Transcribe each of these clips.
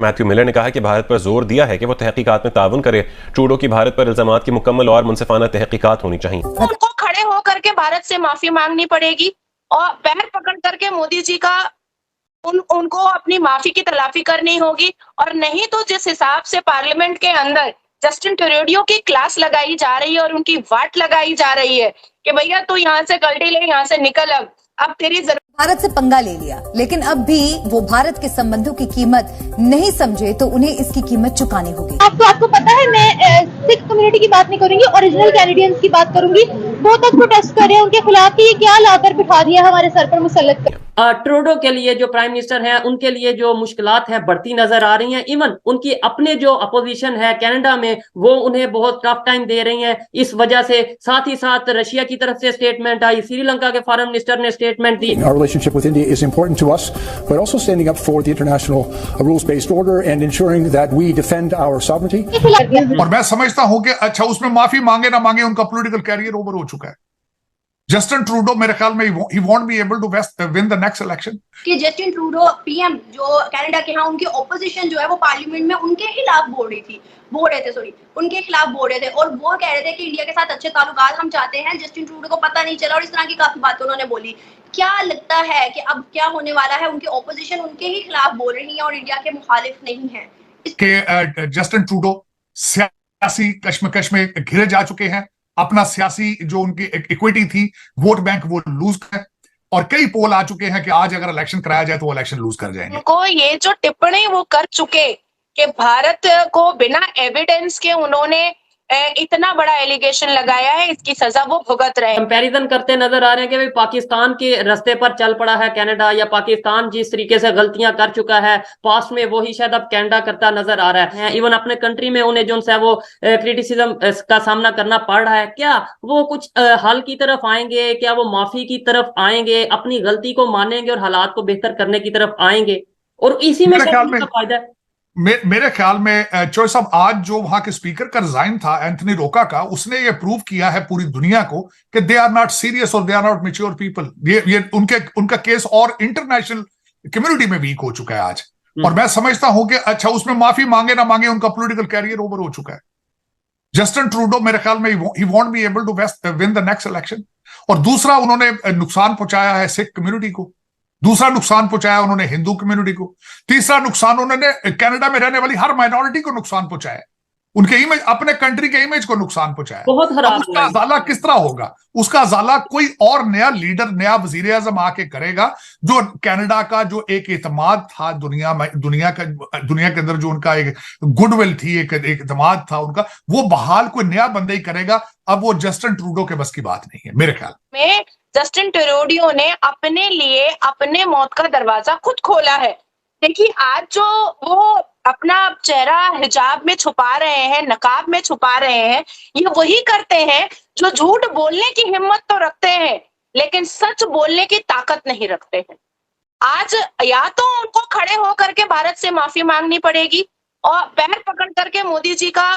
Matthew Miller ने कहा कि भारत पर जोर दिया है कि वो तहकीकात में ताउन करे। ट्रूडो की भारत पर इल्जामात की मुकम्मल और मुनसिफाना तहकीकात होनी चाहिए। उनको खड़े होकर के भारत से माफी मांगनी पड़ेगी और पैर पकड़ करके मोदी जी का उनको अपनी माफी की तलाफी करनी होगी। और नहीं तो जिस हिसाब से पार्लियामेंट के अंदर जस्टिन ट्रूडो की क्लास लगाई जा रही है और उनकी वाट लगाई जा रही है कि भैया तू यहाँ से गलती ले, यहाँ से निकल, अब तेरी भारत से पंगा ले लिया, लेकिन अब भी वो भारत के संबंधों की कीमत नहीं समझे तो उन्हें इसकी कीमत चुकानी होगी। आपको पता है, मैं सिख कम्युनिटी की बात नहीं करूंगी, ओरिजिनल कैनेडियंस की बात करूंगी। वो तक प्रोटेस्ट कर रहे हैं उनके खिलाफ कि ये क्या लाकर बिठा दिया हमारे सर पर मुसल्लत कर। ट्रूडो के लिए जो प्राइम मिनिस्टर हैं उनके लिए जो मुश्किलात हैं बढ़ती नजर आ रही हैं। इवन उनकी अपने जो अपोजिशन है कनाडा में वो उन्हें बहुत टफ टाइम दे रही हैं इस वजह से। साथ ही साथ रशिया की तरफ से स्टेटमेंट आई, श्रीलंका के फॉरेन मिनिस्टर ने statement the. Our relationship with India is important to us, but also standing up for the international rules-based order and ensuring that we defend our sovereignty. और मैं समझता हूं कि अच्छा उसमें माफी मांगे ना मांगे उनका पॉलिटिकल कैरियर ओवर हो चुका है। जस्टिन ट्रूडो मेरे ख्याल में he won't be able to win the next election. कि जस्टिन ट्रूडो पीएम जो कनाडा के हैं उनकी ऑपोजिशन जो है वो पार्लियामेंट में उनके खिलाफ बोल रहे थे उनके खिलाफ बोल रहे थे और वो कह रहे थे कि इंडिया के साथ अच्छे ताल्लुकात हम चाहते हैं। जस्टिन ट्रूडो को पता नहीं चला और इस तरह की काफी बातें उन्होंने बोली। क्या लगता है कि अब क्या होने वाला है? उनकी ऑपोजिशन उनके ही खिलाफ बोल रही है और इंडिया के मुखालिफ नहीं है। कि जस्टिन ट्रूडो सियासी कश्मकश में घिरे जा चुके हैं, अपना सियासी जो उनकी इक्विटी थी वोट बैंक वो लूज कर, और कई पोल आ चुके हैं कि आज अगर इलेक्शन कराया जाए तो वो इलेक्शन लूज कर जाएंगे। उनको ये जो टिप्पणी वो कर चुके कि भारत को बिना एविडेंस के उन्होंने इतना बड़ा एलिगेशन लगाया है, इसकी सजा वो भुगत रहे हैं। कंपैरिजन करते नजर आ रहे हैं कि भाई पाकिस्तान के रास्ते पर चल पड़ा है कनाडा, या पाकिस्तान जिस तरीके से गलतियां कर चुका है पास्ट में वही शायद अब कनाडा करता नजर आ रहा है। इवन अपने कंट्री में उन्हें जो है वो क्रिटिसिज्म का सामना करना पड़ रहा है। क्या वो कुछ हल की तरफ आएंगे? क्या वो माफी की तरफ आएंगे, अपनी गलती को मानेंगे और हालात को बेहतर करने की तरफ आएंगे? और इसी में फायदा है। मेरे ख्याल में चोई साहब आज जो वहां के स्पीकर का रिजाइन था एंथनी रोका का, उसने ये प्रूव किया है पूरी दुनिया को कि दे आर नॉट सीरियस और they are not mature people. ये उनका केस और इंटरनेशनल कम्युनिटी में वीक हो चुका है आज। और मैं समझता हूं कि अच्छा उसमें माफी मांगे ना मांगे उनका पॉलिटिकल कैरियर ओवर हो चुका है। जस्टिन ट्रूडो मेरे ख्याल में he won't be able to win the next election। और दूसरा उन्होंने नुकसान पहुंचाया है सिख कम्युनिटी को, दूसरा नुकसान पहुंचाया उन्होंने हिंदू कम्युनिटी को, तीसरा नुकसान उन्होंने कनाडा में रहने वाली हर माइनॉरिटी को नुकसान पहुंचाया, उनके इमेज, अपने कंट्री के इमेज को नुकसान पहुंचाया। बहुत खराब। उसका अजाला किस तरह होगा? उसका अजाला कोई और नया लीडर, नया वजीर आजम आके करेगा जो कनाडा का जो एक एतमाद था दुनिया के अंदर, जो उनका एक गुडविल थी, एक एतमाद था उनका, वो बहाल कोई नया बंदा ही करेगा। अब वो जस्टिन ट्रूडो के बस की बात नहीं है मेरे ख्याल में। जस्टिन ट्रूडो ने अपने लिए अपने मौत का दरवाजा खुद खोला है। देखिए आज जो वो अपना चेहरा हिजाब में छुपा रहे हैं, नकाब में छुपा रहे हैं, ये वही करते हैं जो झूठ बोलने की हिम्मत तो रखते हैं लेकिन सच बोलने की ताकत नहीं रखते हैं। आज या तो उनको खड़े होकर के भारत से माफी मांगनी पड़ेगी और पैर पकड़ करके मोदी जी का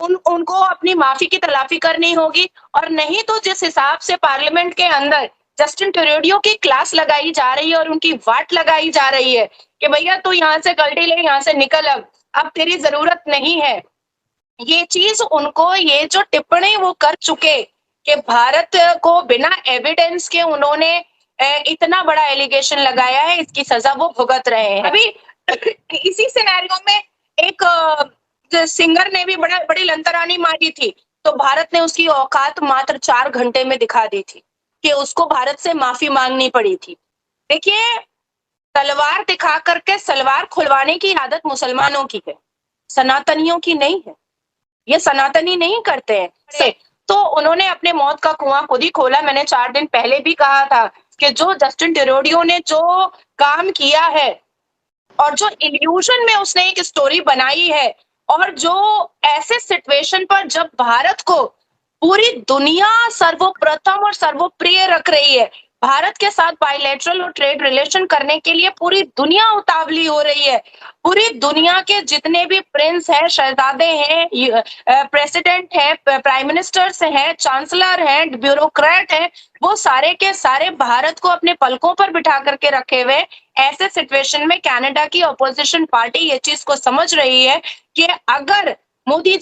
उनको अपनी माफी की तलाफी करनी होगी। और नहीं तो जिस हिसाब से पार्लियामेंट के अंदर जस्टिन ट्रूडो की क्लास लगाई जा रही है और उनकी वाट लगाई जा रही है कि भैया तू यहाँ से गलती ले, यहाँ से निकल, अब तेरी जरूरत नहीं है। ये चीज उनको, ये जो टिप्पणी वो कर चुके कि भारत को बिना एविडेंस के उन्होंने इतना बड़ा एलिगेशन लगाया है, इसकी सजा वो भुगत रहे हैं। अभी इसी सिनेरियो में एक सिंगर ने भी बड़ी लंतरानी मारी थी तो भारत ने उसकी औकात मात्र 4 घंटे में दिखा दी थी कि उसको भारत से माफी मांगनी पड़ी थी। देखिए तलवार दिखा करके सलवार खुलवाने की आदत मुसलमानों की है, सनातनियों की नहीं है। ये सनातनी नहीं करते हैं। तो उन्होंने अपने मौत का कुआं खुद ही खोला। मैंने 4 दिन पहले भी कहा था कि जो जस्टिन ट्रूडो ने जो काम किया है और जो इल्यूजन में उसने एक स्टोरी बनाई है और जो ऐसे सिचुएशन पर जब भारत को पूरी दुनिया सर्वप्रथम और सर्वप्रिय रख रही है, भारत के साथ बायलैटरल और ट्रेड रिलेशन करने के लिए पूरी दुनिया उतावली हो रही है। पूरी दुनिया के जितने भी प्रिंस हैं, शहजादे हैं, प्रेसिडेंट हैं, प्राइम मिनिस्टर्स हैं, चांसलर हैं, ब्यूरोक्रेट हैं, वो सारे के सारे भारत को अपने पलकों पर बिठा करके रखे हुए। ऐसे सिचुएशन में कनाडा की अपोजिशन पार्टी ये चीज को समझ रही है कि अगर मोदी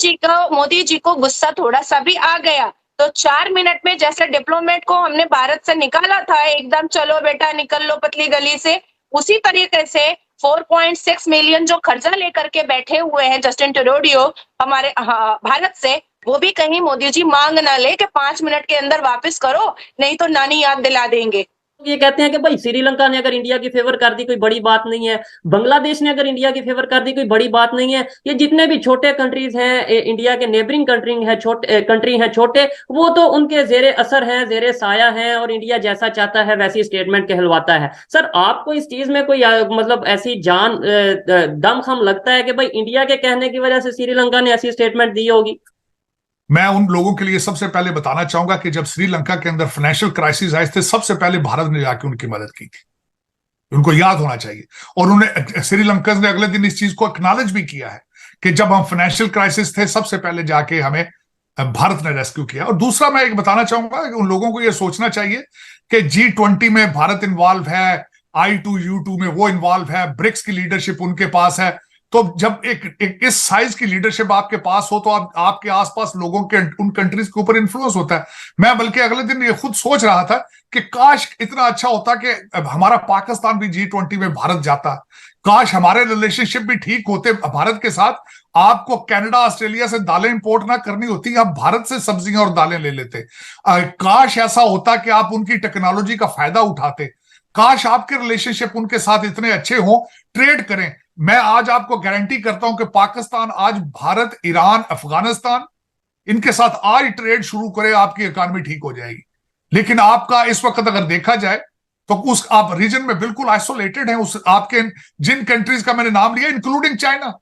जी को गुस्सा थोड़ा सा भी आ गया तो 4 मिनट में, जैसे डिप्लोमेट को हमने भारत से निकाला था एकदम, चलो बेटा निकल लो पतली गली से, उसी तरीके से 4.6 मिलियन जो कर्जा लेकर के बैठे हुए हैं जस्टिन ट्रूडो हमारे भारत से, वो भी कहीं मोदी जी मांग ना ले कि 5 मिनट के अंदर वापस करो, नहीं तो नानी याद दिला देंगे। ये कहते हैं कि भाई श्रीलंका ने अगर इंडिया की फेवर कर दी कोई बड़ी बात नहीं है, बांग्लादेश ने अगर इंडिया की फेवर कर दी कोई बड़ी बात नहीं है, ये जितने भी छोटे कंट्रीज हैं, इंडिया के नेबरिंग कंट्री हैं छोटे, वो तो उनके जेरे असर हैं, जेरे साया हैं, और इंडिया जैसा चाहता है वैसी स्टेटमेंट कहलवाता है। सर, आपको इस चीज में कोई मतलब ऐसी जान दमखम लगता है कि भाई इंडिया के कहने की वजह से श्रीलंका ने ऐसी स्टेटमेंट दी होगी? मैं उन लोगों के लिए सबसे पहले बताना चाहूंगा कि जब श्रीलंका के अंदर फाइनेंशियल क्राइसिस आए थे, सबसे पहले भारत ने जाके उनकी मदद की थी, उनको याद होना चाहिए। और उन्हें श्रीलंका ने अगले दिन इस चीज को एक्नॉलेज भी किया है कि जब हम फाइनेंशियल क्राइसिस थे, सबसे पहले जाके हमें भारत ने रेस्क्यू किया। और दूसरा मैं एक बताना चाहूंगा कि उन लोगों को यह सोचना चाहिए कि G20 में भारत इन्वॉल्व है, I2U2 में वो इन्वॉल्व है, ब्रिक्स की लीडरशिप उनके पास है। तो जब एक इस साइज की लीडरशिप आपके पास हो तो आपके आसपास लोगों के उन कंट्रीज के ऊपर इन्फ्लुएंस होता है। मैं बल्कि अगले दिन ये खुद सोच रहा था कि काश इतना अच्छा होता कि हमारा पाकिस्तान भी G20 में भारत जाता, काश हमारे रिलेशनशिप भी ठीक होते भारत के साथ। आपको कनाडा, ऑस्ट्रेलिया से दालें इंपोर्ट ना करनी होती, आप भारत से सब्जियां और दालें ले लेते। काश ऐसा होता कि आप उनकी टेक्नोलॉजी का फायदा उठाते, काश आपके रिलेशनशिप उनके साथ इतने अच्छे हो, ट्रेड करें। मैं आज आपको गारंटी करता हूं कि पाकिस्तान आज भारत, ईरान, अफगानिस्तान, इनके साथ आज ट्रेड शुरू करे, आपकी इकॉनमी ठीक हो जाएगी। लेकिन आपका इस वक्त अगर देखा जाए तो आप रीजन में बिल्कुल आइसोलेटेड हैं। आपके जिन कंट्रीज का मैंने नाम लिया, इंक्लूडिंग चाइना,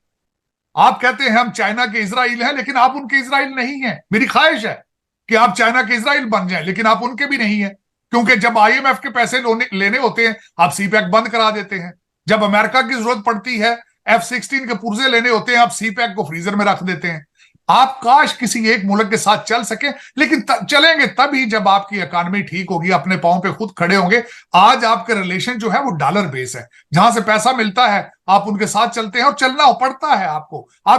आप कहते हैं हम चाइना के इजराइल हैं, लेकिन आप उनके इजराइल नहीं हैं। मेरी ख्वाहिश है कि आप चाइना के इजराइल बन जाएं, लेकिन आप उनके भी नहीं हैं, क्योंकि जब IMF के पैसे लेने होते हैं आप CPEC बंद करा देते हैं। जब अमेरिका की जरूरत पड़ती है, F-16 के पुर्जे लेने होते हैं, आप CPEC को फ्रीजर में रख देते हैं। आप काश किसी एक मुल्क के साथ चल सके, लेकिन चलेंगे तभी जब आपकी इकॉनमी ठीक होगी, अपने पांव पे खुद खड़े होंगे। आज आपके रिलेशन जो है वो डॉलर बेस है, जहां से पैसा मिलता है आप उनके साथ चलते हैं और चलना पड़ता है आपको। आप